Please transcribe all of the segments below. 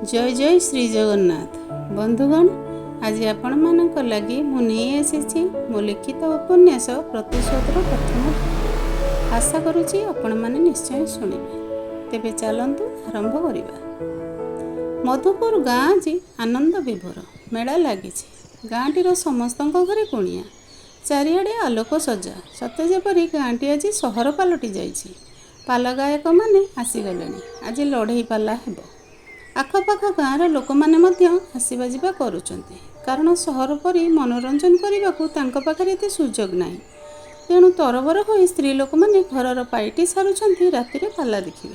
जय जय श्री जगन्नाथ बंधुगण। आज आपण मानक लगी मु नहीं आसी मो लिखित उपन्यास प्रतिशोधर प्रथम। आशा करुच्ची आपण माने निश्चय शुणिबे। तेबे चलंतु आरंभ करिबा। मधुपुर गाँ आज आनंद विभोर मेला लगी। गाँटीर समस्त घरे कुणिया, चारिआडे आलोक सजा, सते जेपरी गाँटी आज सहर पलटि जाइछि। पाल गायक माने आसीगले। आज लड़ई पाला हेबो। आखपाख गाँवर लोक मैंने आसवा जा करुँच, कारण सहर परी मनोरंजन करने को पाखे एत सुजोग ना। तेणु तरबर हो स्त्री लोक मैंने घर पाइटी सारुंट राति पाला देखिए।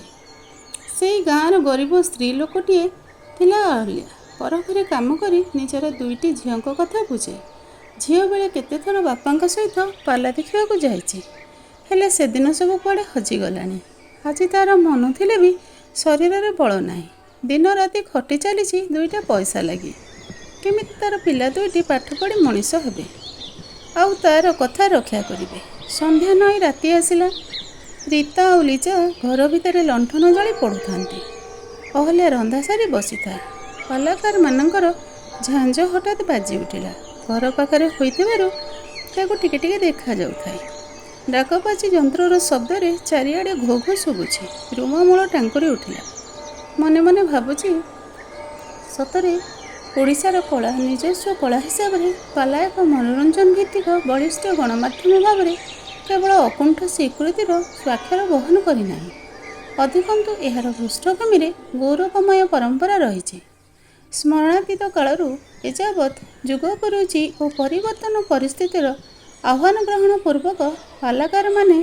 से गाँवर गरीब स्त्री लोकटे थिला अहल्या। पर घरे काम करी निजर दुईटी झील कथा बुझे। झील बेले केते थर बापा सहित पाला देखा जाइए, हेले से दिन सब कुआडे हजिगलानी। आज तार मन थिले भी शरीर में बल ना। दिन राति खटी चली दुईटा पैसा लगी केमिति तार पिला दुईटी पाठ पढ़ी मनीष हेबे आउ तार कथा रक्षा करेंगे। संध्या नई राति आसला। रीता और लिजा घर भितर लंठन जली पड़ू था। अहल्या रंधा सारी बसी था। कलाकार मानकर झांझ हठात बाजी उठिला। घर पाखरे होइतिबारु ताकु टिके टिके देखा जाउथाय। डाकबाजी यंत्रर शब्द चारिआडे घो घो शुभुछि। रूममूल टांकुरी उठिला। मने मने भावुची सतरे ओडिशार कला निजस्व कला हिसाब से पाला एक मनोरंजन भित्तिक बलिष्ठ गणमाध्यम भाव में केवल अकुंठ स्वीकृतिर स्वाक्षर बहन करना। अधिकंतु यार पृष्ठभूमि में गौरवमय परंपरा रही। स्मरणातीत कालू एजावत जुगपुरुची और परिवर्तन परिस्थितिर आह्वान ग्रहण पूर्वक कलाकार माने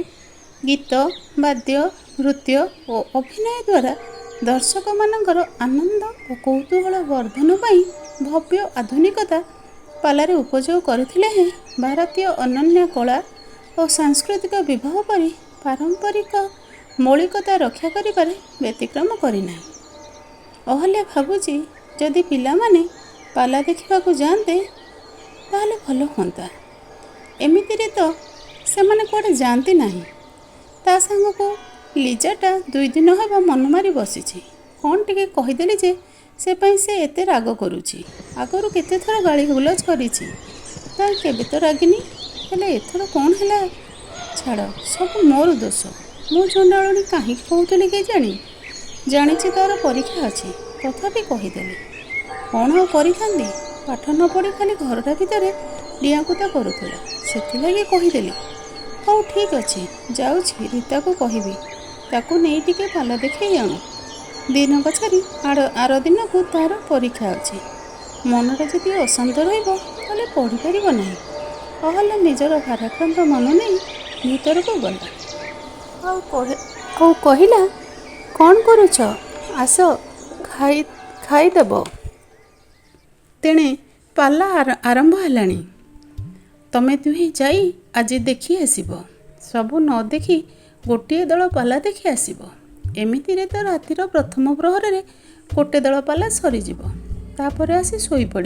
गीत वाद्य नृत्य और अभिनय द्वारा दर्शक मानकर आनंद और कौतूहल वर्धन पाई भव्य आधुनिकता पालारे उपयोग करथिले हैं। भारतीय अनन्य कला और सांस्कृतिक विभाग परी पारंपरिक मौलिकता रक्षा करिबारे व्यतिक्रम करिना। अहल्या भाबुची जदि पिला माने पाला देखिबाकू जाते ताहले भलो होंता। एमितिरे तो सेमाने कुआडे जानती नाही। ता संगको लिजाटा 2 दिन हम मन मारी बसी। कौन टिके कहीदेली जे से पाई से एते राग करुची। आगरू केते थर गाली गुलज करिछि, केबे तो रागिनी। हेले एथर कौन हैला छाड़, सब मोर दोष। मु चंडाणी कहीं कहूली के जानी तार परीक्षा अच्छी तथापि कहीदेली। कौन आ करी पाठ न पढ़ी खाली घरटा भितर डिआकुता करूला, से कहीदेली। हाँ ठीक अच्छे, जाऊँगी रीता को कहबी ताकू नहीं टिके पाला देखे आनु। दिन पछारी आर दिन को तार परीक्षा अच्छी। मनटा जदि अशांत रही पढ़ी पार ना। अहल्या निजर भाराक्रांत मन नहीं भीतर को गला। कहला कौन करुच, आस खाईदेव। तेणे पाला आरंभ है। तमे दुहे जाई आज देखी आसब। सबू न देखी गोटे दल पाला देखी आसब। एमितिरे तो रातिर प्रथम प्रहर में गोटे दल पाला सरीज तापर आसी शोई पड़।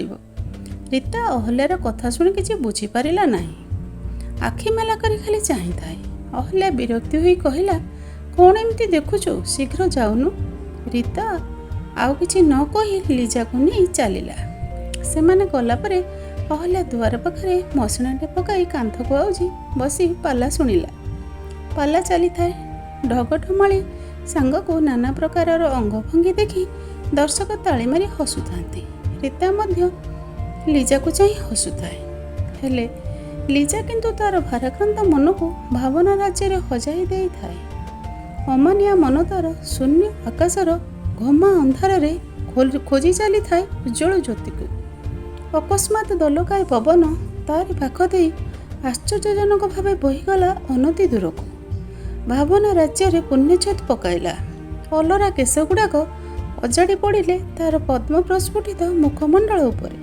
रीता अहल्यार कथा शुणी किसी बुझीपारा ना। आखि मेला कर खाली चाही थाए। अहल्या विरक्ति हुई कहला कौन एमती देखुचु, शीघ्र जाऊनु। रीता आउ किछि न कही लिजा को नहीं चलिला। सेमाने गला परे अहल्या दुआर पाखरे मसणाटे पकाई कांथ को आउजी बसी पाला शुणिला। पाला चली थाए। ढगढमाली सांग को नाना प्रकार अंगभंगी देखी दर्शक ताली मारी हसुथांती। रीता मध्य लिजा को चाही हसुथाए। हेले लिजा किंतु तार भाराक्रांत मन को भावना राज्य में हजाई दे थाए। अमानिया मन तार शून्य आकाशर घमा अंधार रे खोजी चली थाए उज्जवल ज्योति को। अकस्मात दलकाय पवन तारी पाख दे आश्चर्यजनक भाव बहीगला अनति दूर को। भावना राज्य में पुण्यछेद पकाइला। अलरा केश गुड़ाक अजाड़ी पड़े तार पद्म प्रस्फुटित मुखमंडल उपर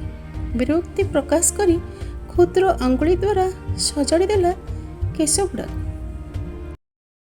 विरक्ति प्रकाश करी क्षुद्र आंगुली द्वारा सजाड़ी देला केश गुड़ाक।